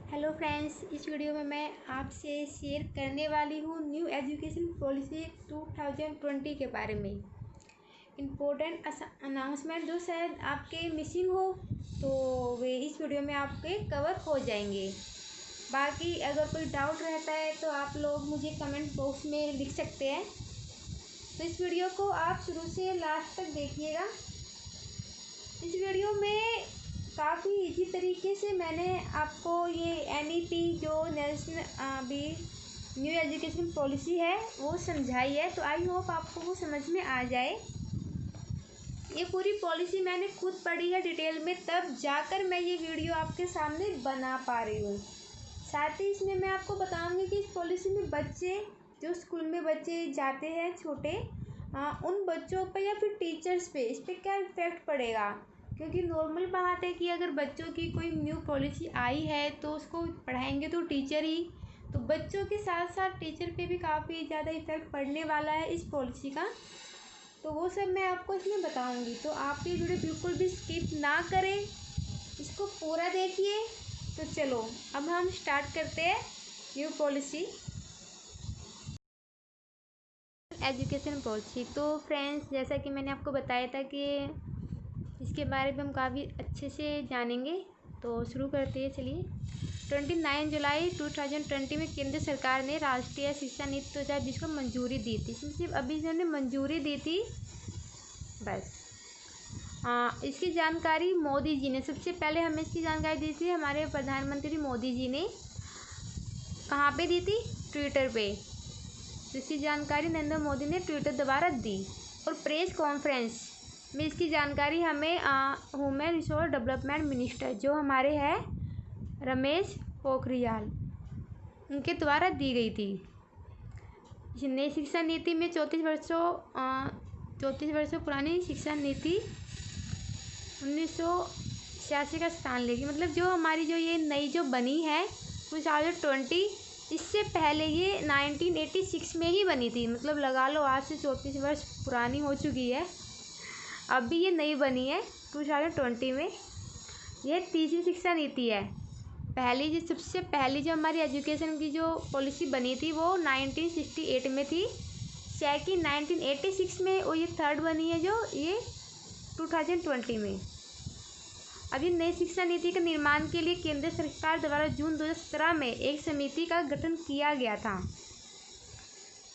Hello friends, इस video में मैं आपसे शेयर करने वाली हूँ न्यू एजुकेशन पॉलिसी 2020 के बारे में। इम्पोर्टेंट अनाउंसमेंट जो शायद आपके मिसिंग हो तो वे इस वीडियो में आपके कवर हो जाएंगे। बाकी अगर कोई डाउट रहता है तो आप लोग मुझे कमेंट बॉक्स में लिख सकते हैं। तो इस वीडियो को आप शुरू से लास्ट तक देखिएगा। इस वीडियो में काफ़ी इजी तरीके से मैंने आपको ये NEP जो नेशनल अभी न्यू एजुकेशन पॉलिसी है वो समझाई है, तो आई होप आपको वो समझ में आ जाए। ये पूरी पॉलिसी मैंने खुद पढ़ी है डिटेल में, तब जाकर मैं ये वीडियो आपके सामने बना पा रही हूँ। साथ ही इसमें मैं आपको बताऊँगी कि इस पॉलिसी में बच्चे जो स्कूल में बच्चे जाते हैं छोटे, उन बच्चों पर या फिर टीचर्स पे इस पर क्या इफ़ेक्ट पड़ेगा। क्योंकि नॉर्मल बात है कि अगर बच्चों की कोई न्यू पॉलिसी आई है तो उसको पढ़ाएंगे तो टीचर ही, तो बच्चों के साथ साथ टीचर पे भी काफ़ी ज़्यादा इफ़ेक्ट पड़ने वाला है इस पॉलिसी का। तो वो सब मैं आपको इसमें बताऊंगी, तो आप ये वीडियो बिल्कुल भी स्किप ना करें, इसको पूरा देखिए। तो चलो अब हम स्टार्ट करते हैं न्यू पॉलिसी एजुकेशन पॉलिसी। तो फ्रेंड्स, जैसा कि मैंने आपको बताया था कि इसके बारे में हम काफ़ी अच्छे से जानेंगे, तो शुरू करते हैं। चलिए, 29 जुलाई 2020 में केंद्र सरकार ने राष्ट्रीय शिक्षा नीति 2020 को मंजूरी दी थी। सिर्फ अभी इन्होंने मंजूरी दी थी बस। इसकी जानकारी मोदी जी ने सबसे पहले हमें इसकी जानकारी दी थी, हमारे प्रधानमंत्री मोदी जी ने। कहाँ पे दी थी? ट्विटर पे। तो इसकी जानकारी नरेंद्र मोदी ने ट्विटर द्वारा दी। और प्रेस कॉन्फ्रेंस में इसकी जानकारी हमें ह्यूमन रिसोर्स डेवलपमेंट मिनिस्टर जो हमारे हैं रमेश पोखरियाल, उनके द्वारा दी गई थी। नई शिक्षा नीति में 34 वर्षों पुरानी शिक्षा नीति 1986 का स्थान लेगी। मतलब जो हमारी जो ये नई जो बनी है 2020, इससे पहले ये 1986 में ही बनी थी। मतलब लगा लो आज से 34 वर्ष पुरानी हो चुकी है, अभी ये नई बनी है 2020 में। ये तीसरी शिक्षा नीति है। पहली जो सबसे पहली जो हमारी एजुकेशन की जो पॉलिसी बनी थी वो 1968 में थी, सेकंड 1986 में, और ये थर्ड बनी है जो ये 2020 में। अभी नई शिक्षा नीति के निर्माण के लिए केंद्र सरकार द्वारा जून 2017 में एक समिति का गठन किया गया था,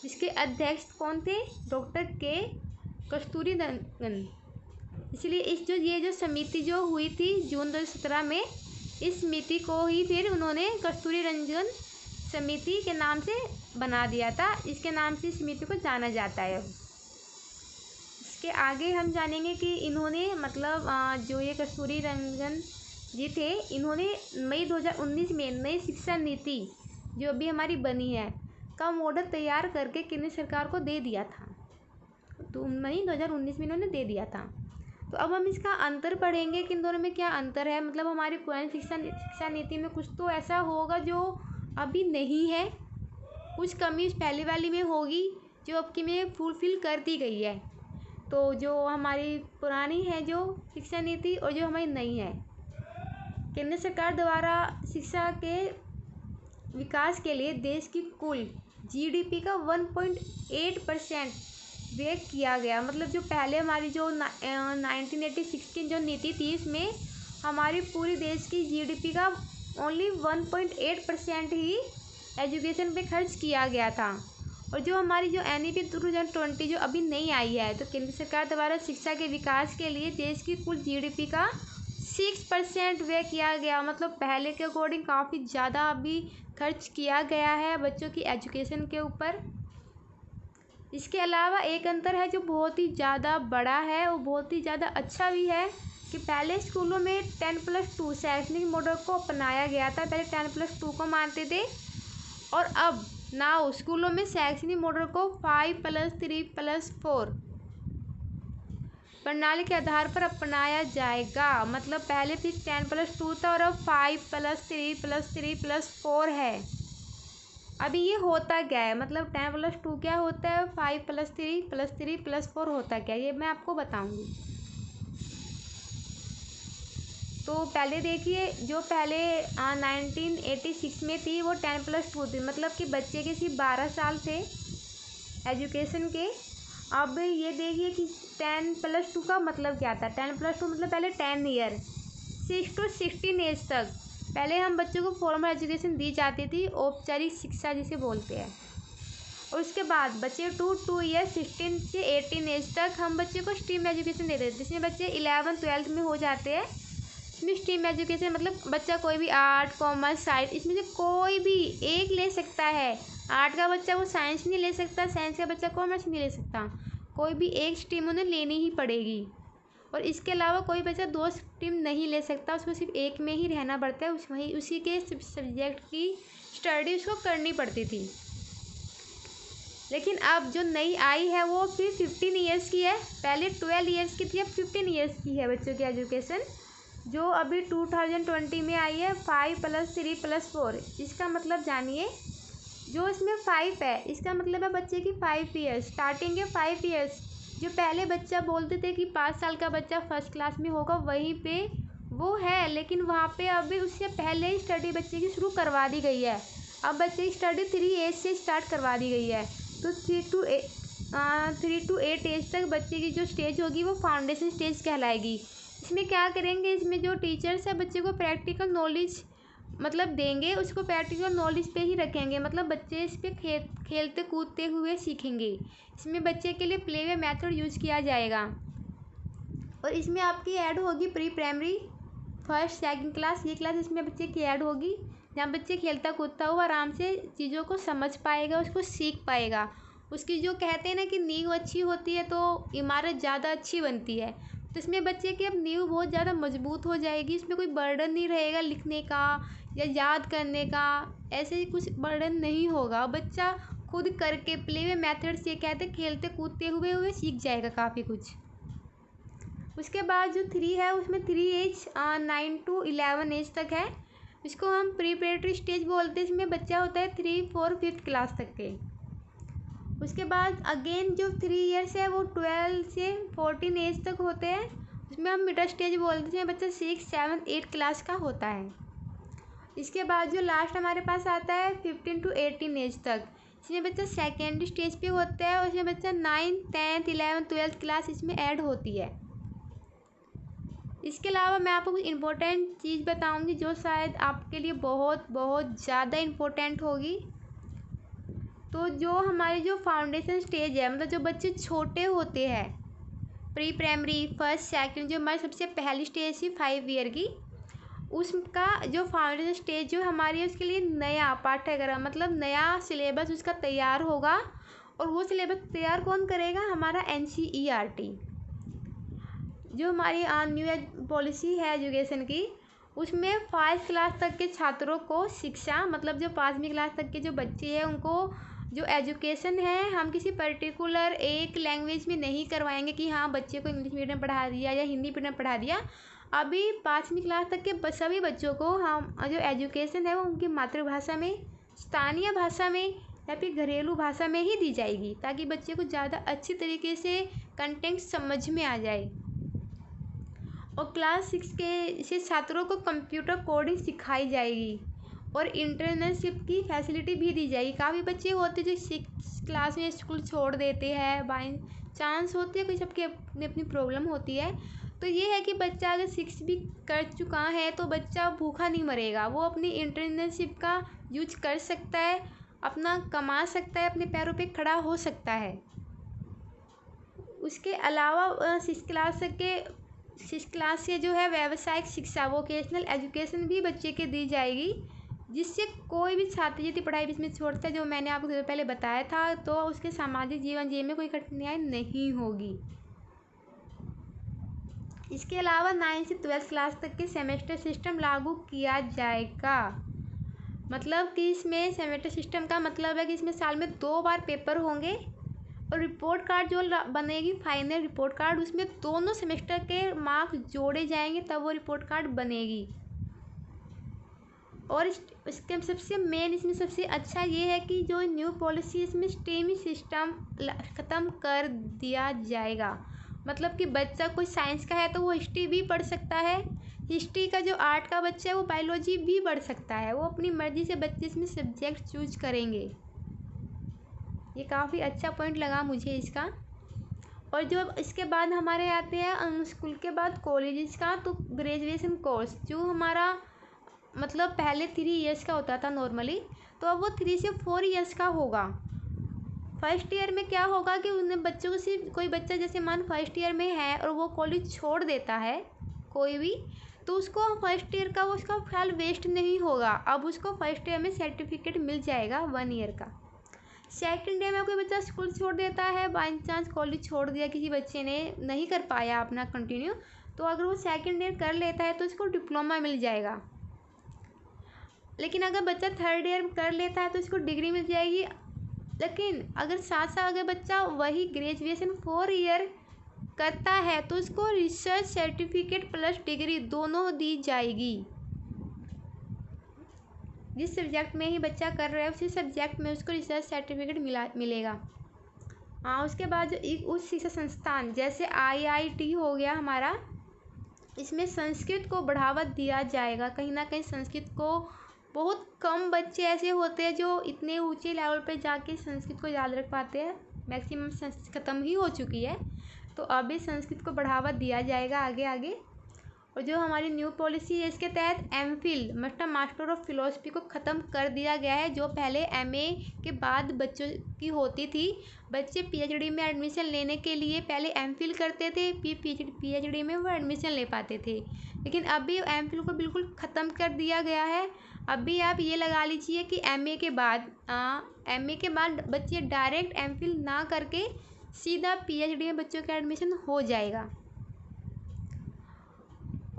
जिसके अध्यक्ष कौन थे? डॉक्टर के कस्तूरीरंगन। इसलिए ये जो समिति जो हुई थी जून 2017 में, इस समिति को ही फिर उन्होंने कस्तूरीरंगन समिति के नाम से बना दिया था। इसके नाम से इस समिति को जाना जाता है। इसके आगे हम जानेंगे कि इन्होंने मतलब जो ये कस्तूरीरंगन जी थे, इन्होंने मई 2019 में नई शिक्षा नीति जो अभी हमारी बनी है का मॉडल तैयार करके केंद्र सरकार को दे दिया था। तो मई 2019 में इन्होंने दे दिया था। तो अब हम इसका अंतर पढ़ेंगे कि इन दोनों में क्या अंतर है। मतलब हमारी पुरानी शिक्षा नीति में कुछ तो ऐसा होगा जो अभी नहीं है, कुछ कमी उस पहले वाली में होगी जो अब की में फुलफिल कर दी गई है। तो जो हमारी पुरानी है जो शिक्षा नीति और जो हमारी नई है, केंद्र सरकार द्वारा शिक्षा के विकास के लिए देश की कुल GDP का 1.8% व्यय किया गया। मतलब जो पहले हमारी जो 1986 की जो नीति थी, इसमें हमारी पूरी देश की GDP का ओनली 1.8% ही एजुकेशन पे खर्च किया गया था। और जो हमारी जो NEP 2020 जो अभी नहीं आई है, तो केंद्र सरकार द्वारा शिक्षा के विकास के लिए देश की कुल GDP का 6% व्यय किया गया। मतलब पहले के अकॉर्डिंग काफ़ी ज़्यादा अभी खर्च किया गया है बच्चों की एजुकेशन के ऊपर। इसके अलावा एक अंतर है जो बहुत ही ज़्यादा बड़ा है और बहुत ही ज़्यादा अच्छा भी है कि पहले स्कूलों में 10+2 शैक्षणिक मॉडल को अपनाया गया था। पहले 10+2 को मानते थे, और अब नाउ स्कूलों में शैक्षणिक मॉडल को 5+3+4 प्रणाली के आधार पर अपनाया जाएगा। मतलब पहले फिर 10+2 था और अब 5+3+3+4 है। अभी ये होता क्या है, मतलब 10+2 क्या होता है, 5+3+3+4 होता क्या है, ये मैं आपको बताऊंगी। तो तो पहले देखिए, जो पहले 1986 में थी वो 10+2 थी, मतलब कि बच्चे के सिर्फ 12 साल थे एजुकेशन के। अब ये देखिए कि 10+2 का मतलब क्या था। 10+2 मतलब पहले 10 ईयर 6 to 16 एज तक पहले हम बच्चों को फॉर्मल एजुकेशन दी जाती थी, औपचारिक शिक्षा जिसे बोलते हैं। और उसके बाद बच्चे 2 ईयर 16 से 18 एज तक हम बच्चे को स्ट्रीम एजुकेशन देते थे, जिसमें बच्चे 11 12 में हो जाते हैं। इसमें स्ट्रीम एजुकेशन मतलब बच्चा कोई भी आर्ट, कॉमर्स, साइंस, इसमें से कोई भी एक ले सकता है। आर्ट का बच्चा वो साइंस नहीं ले सकता, साइंस का बच्चा कॉमर्स नहीं ले सकता, कोई भी एक स्ट्रीम उन्हें लेनी ही पड़ेगी। और इसके अलावा कोई बच्चा 2 स्ट्रीम नहीं ले सकता, उसको सिर्फ एक में ही रहना पड़ता है, वही उसी के सब्जेक्ट की स्टडी उसको करनी पड़ती थी। लेकिन अब जो नई आई है वो फिर 15 ईयर्स की है, पहले 12 ईयर्स की थी, अब 15 ईयर्स की है बच्चों की एजुकेशन, जो अभी 2020 में आई है। 5+3+4 इसका मतलब जानिए। जो इसमें 5 है इसका मतलब है बच्चे की 5 ईयर्स, स्टार्टिंग है 5 ईयर्स। जो पहले बच्चा बोलते थे कि 5 साल का बच्चा फर्स्ट क्लास में होगा, वहीं पे वो है, लेकिन वहाँ पे अभी उससे पहले ही स्टडी बच्चे की शुरू करवा दी गई है। अब बच्चे की स्टडी 3 एज से स्टार्ट करवा दी गई है। तो 3 to 8 एज तक बच्चे की जो स्टेज होगी वो फाउंडेशन स्टेज कहलाएगी। इसमें क्या करेंगे, इसमें जो टीचर्स है बच्चे को प्रैक्टिकल नॉलेज मतलब देंगे, उसको प्रैक्टिकल नॉलेज पे ही रखेंगे, मतलब बच्चे इस पर खेलते कूदते हुए सीखेंगे। इसमें बच्चे के लिए प्ले वे मेथड यूज किया जाएगा। और इसमें आपकी ऐड होगी pre primary, first second class, ये क्लास इसमें बच्चे की ऐड होगी, जहाँ बच्चे खेलता कूदता हुआ आराम से चीज़ों को समझ पाएगा, उसको सीख पाएगा। उसकी जो कहते हैं ना कि नींव अच्छी होती है तो इमारत ज़्यादा अच्छी बनती है, तो इसमें बच्चे की अब नींव बहुत ज़्यादा मजबूत हो जाएगी। इसमें कोई बर्डन नहीं रहेगा लिखने का या याद करने का, ऐसे ही कुछ बर्डन नहीं होगा। बच्चा खुद करके प्ले वे मेथड से कहते खेलते कूदते हुए सीख जाएगा काफ़ी कुछ। उसके बाद जो 3 है उसमें 3 एज 9 to 11 एज तक है, इसको हम प्रीपरेटरी स्टेज बोलते हैं। इसमें बच्चा होता है 3, 4, 5th क्लास तक के। उसके बाद अगेन जो 3 ईयर्स है वो 12 से 14 एज तक होते हैं, उसमें हम मिडल स्टेज बोलते हैं, जिसमें बच्चा 6, 7, 8 क्लास का होता है। इसके बाद जो लास्ट हमारे पास आता है 15 to 18 एज तक, इसमें बच्चा सेकेंडरी स्टेज पे होता है, और इसमें बच्चा 9, 10, 11, 12 क्लास इसमें ऐड होती है। इसके अलावा मैं आपको कुछ इम्पोर्टेंट चीज़ बताऊंगी जो शायद आपके लिए बहुत बहुत ज़्यादा इम्पोर्टेंट होगी। तो जो हमारी जो फाउंडेशन स्टेज है, मतलब जो बच्चे छोटे होते हैं, प्री प्राइमरी, फर्स्ट, सेकंड, जो हमारी सबसे पहली स्टेज थी 5 ईयर की, उसका जो फाउंडेशन स्टेज जो हमारी है उसके लिए नया पाठ्यक्रम मतलब नया सिलेबस उसका तैयार होगा। और वो सिलेबस तैयार कौन करेगा, हमारा NCERT। जो हमारी न्यू पॉलिसी है एजुकेशन की, उसमें 5 क्लास तक के छात्रों को शिक्षा मतलब जो 5वीं क्लास तक के जो बच्चे हैं उनको जो एजुकेशन है हम किसी पर्टिकुलर एक लैंग्वेज में नहीं करवाएंगे कि हाँ बच्चे को इंग्लिश मीडियम पढ़ा दिया या हिंदी मीडियम पढ़ा दिया। अभी 5वीं क्लास तक के सभी बच्चों को हम जो एजुकेशन है वो उनकी मातृभाषा में, स्थानीय भाषा में या फिर घरेलू भाषा में ही दी जाएगी, ताकि बच्चे को ज़्यादा अच्छी तरीके से कंटेंट समझ में आ जाए। और क्लास 6 के से छात्रों को कंप्यूटर कोडिंग सिखाई जाएगी और इंटर्नशिप की फैसिलिटी भी दी जाएगी। काफ़ी बच्चे होते हैं जो 6 क्लास में स्कूल छोड़ देते हैं, बाई चांस होती है, कोई सबकी अपनी अपनी प्रॉब्लम होती है। तो ये है कि बच्चा अगर 6 भी कर चुका है तो बच्चा भूखा नहीं मरेगा, वो अपनी इंटर्नशिप का यूज कर सकता है, अपना कमा सकता है, अपने पैरों पे खड़ा हो सकता है। उसके अलावा 6 क्लास से जो है व्यावसायिक शिक्षा वोकेशनल एजुकेशन भी बच्चे के दी जाएगी, जिससे कोई भी छात्र यदि पढ़ाई बीच में छोड़ता है, जो मैंने आपको पहले बताया था, तो उसके सामाजिक जीवन जीने में कोई कठिनाई नहीं होगी। इसके अलावा 9 से 12 क्लास तक के सेमेस्टर सिस्टम लागू किया जाएगा। मतलब कि इसमें सेमेस्टर सिस्टम का मतलब है कि इसमें साल में 2 बार पेपर होंगे और रिपोर्ट कार्ड जो बनेगी फाइनल रिपोर्ट कार्ड, उसमें दोनों सेमेस्टर के मार्क्स जोड़े जाएंगे तब वो रिपोर्ट कार्ड बनेगी। और इसके सबसे मेन इसमें सबसे अच्छा ये है कि जो न्यू पॉलिसी इसमें स्ट्रीमिंग सिस्टम ख़त्म कर दिया जाएगा। मतलब कि बच्चा कोई साइंस का है तो वो हिस्ट्री भी पढ़ सकता है, हिस्ट्री का जो आर्ट का बच्चा है वो बायोलॉजी भी पढ़ सकता है, वो अपनी मर्जी से बच्चे इसमें सब्जेक्ट चूज करेंगे। ये काफ़ी अच्छा पॉइंट लगा मुझे इसका। और जो इसके बाद हमारे आते हैं स्कूल के बाद कॉलेजेस का, तो ग्रेजुएशन कोर्स जो हमारा मतलब पहले 3 इयर्स का होता था नॉर्मली, तो अब वो 3 से 4 इयर्स का होगा। फर्स्ट ईयर में क्या होगा कि उन बच्चों को सिर्फ, कोई बच्चा जैसे मान फर्स्ट ईयर में है और वो कॉलेज छोड़ देता है कोई भी, तो उसको फर्स्ट ईयर का उसका ख्याल वेस्ट नहीं होगा। अब उसको फर्स्ट ईयर में सर्टिफिकेट मिल जाएगा 1 ईयर का। सेकेंड ईयर में कोई बच्चा स्कूल छोड़ देता है, बाई चांस कॉलेज छोड़ दिया किसी बच्चे ने, नहीं कर पाया अपना कंटिन्यू, तो अगर वो सेकेंड ईयर कर लेता है तो उसको डिप्लोमा मिल जाएगा। लेकिन अगर बच्चा थर्ड ईयर कर लेता है तो उसको डिग्री मिल जाएगी। लेकिन अगर साथ साथ अगर बच्चा वही ग्रेजुएशन 4 ईयर करता है तो उसको रिसर्च सर्टिफिकेट प्लस डिग्री दोनों दी जाएगी। जिस सब्जेक्ट में ही बच्चा कर रहा है उसी सब्जेक्ट में उसको रिसर्च सर्टिफिकेट मिलेगा। हाँ, उसके बाद जो एक उच्च शिक्षा संस्थान जैसे IIT हो गया हमारा, इसमें संस्कृत को बढ़ावा दिया जाएगा। कहीं ना कहीं संस्कृत को बहुत कम बच्चे ऐसे होते हैं जो इतने ऊंचे लेवल पे जाके संस्कृत को याद रख पाते हैं। मैक्सिमम संस्कृत ख़त्म ही हो चुकी है, तो अभी संस्कृत को बढ़ावा दिया जाएगा आगे आगे। और जो हमारी न्यू पॉलिसी है इसके तहत MPhil मतलब मास्टर ऑफ फिलोसफी को ख़त्म कर दिया गया है, जो पहले MA के बाद बच्चों की होती थी। बच्चे PhD में एडमिशन लेने के लिए पहले MPhil करते थे, फिर PhD में वो एडमिशन ले पाते थे। लेकिन अभी MPhil को बिल्कुल ख़त्म कर दिया गया है। अभी आप ये लगा लीजिए कि MA के बाद बच्चे डायरेक्ट MPhil ना करके सीधा PhD में बच्चों का एडमिशन हो जाएगा।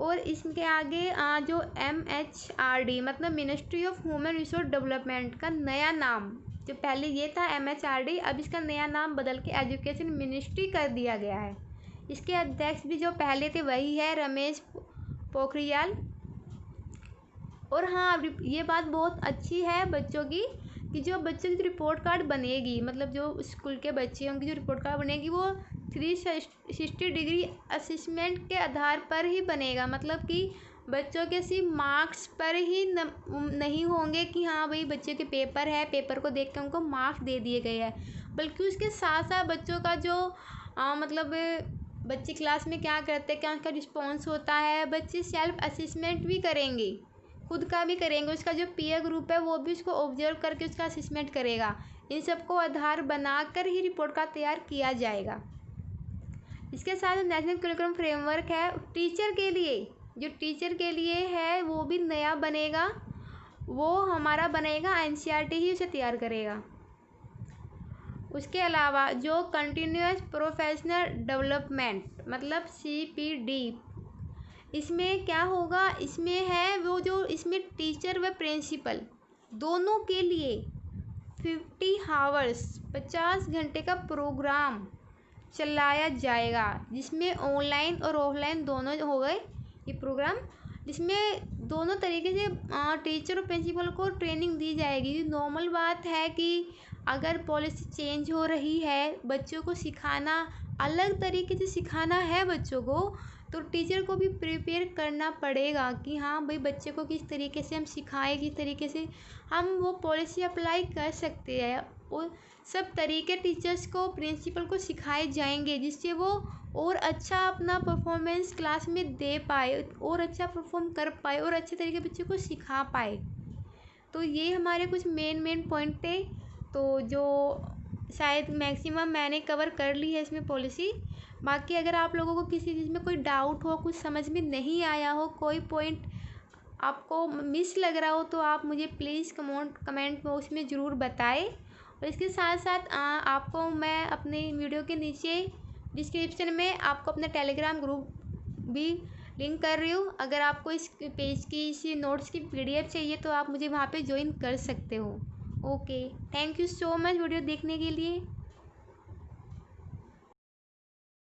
और इसके आगे जो MHRD मतलब ministry of human resource development का नया नाम, जो पहले ये था MHRD, अब इसका नया नाम बदल के एजुकेशन मिनिस्ट्री कर दिया गया है। इसके अध्यक्ष भी जो पहले थे वही है रमेश पोखरियाल। और हाँ, ये बात बहुत अच्छी है बच्चों की कि जो बच्चों की रिपोर्ट कार्ड बनेगी, मतलब जो स्कूल के बच्चे होंगे जो रिपोर्ट कार्ड बनेगी वो 360 डिग्री असेसमेंट के आधार पर ही बनेगा। मतलब कि बच्चों के सिर्फ मार्क्स पर ही नहीं होंगे कि हाँ भाई बच्चे के पेपर है, पेपर को देख के उनको मार्क्स दे दिए गए हैं, बल्कि उसके साथ साथ बच्चों का जो मतलब बच्चे क्लास में क्या करते हैं, क्या उनका रिस्पॉन्स होता है, बच्चे सेल्फ असेसमेंट भी करेंगे, खुद का भी करेंगे। उसका जो पीयर ग्रुप है वो भी उसको ऑब्जर्व करके उसका असेसमेंट करेगा। इन सबको आधार बनाकर ही रिपोर्ट कार्ड तैयार किया जाएगा। इसके साथ नेशनल करिकुलम फ्रेमवर्क है टीचर के लिए, जो टीचर के लिए है वो भी नया बनेगा। वो हमारा बनेगा NCERT ही उसे तैयार करेगा। उसके अलावा जो कंटिन्यूअस प्रोफेशनल डेवलपमेंट मतलब CPD, इसमें क्या होगा, इसमें है वो जो इसमें टीचर व प्रिंसिपल दोनों के लिए 50 आवर्स 50 घंटे का प्रोग्राम चलाया जाएगा, जिसमें ऑनलाइन और ऑफलाइन दोनों हो गए ये प्रोग्राम, जिसमें दोनों तरीके से टीचर और प्रिंसिपल को ट्रेनिंग दी जाएगी। नॉर्मल बात है कि अगर पॉलिसी चेंज हो रही है, बच्चों को सिखाना अलग तरीके से सिखाना है बच्चों को, तो टीचर को भी प्रिपेयर करना पड़ेगा कि हाँ भाई बच्चे को किस तरीके से हम सिखाएं, किस तरीके से हम वो पॉलिसी अप्लाई कर सकते हैं। और सब तरीके टीचर्स को प्रिंसिपल को सिखाए जाएंगे, जिससे वो और अच्छा अपना परफॉर्मेंस क्लास में दे पाए, और अच्छा परफॉर्म कर पाए और अच्छे तरीके बच्चों को सिखा पाए। तो ये हमारे कुछ मेन पॉइंट थे, तो जो शायद मैक्सिमम मैंने कवर कर ली है इसमें पॉलिसी। बाकी अगर आप लोगों को किसी चीज़ में कोई डाउट हो, कुछ समझ में नहीं आया हो, कोई पॉइंट आपको मिस लग रहा हो, तो आप मुझे प्लीज़ कमेंट में उसमें ज़रूर बताएं। और इसके साथ साथ आपको मैं अपने वीडियो के नीचे डिस्क्रिप्शन में आपको अपना टेलीग्राम ग्रुप भी लिंक कर रही हूँ। अगर आपको इस पेज की इसी नोट्स की PDF चाहिए तो आप मुझे वहाँ पे ज्वाइन कर सकते हो। Okay, thank you so much video देखने के लिए।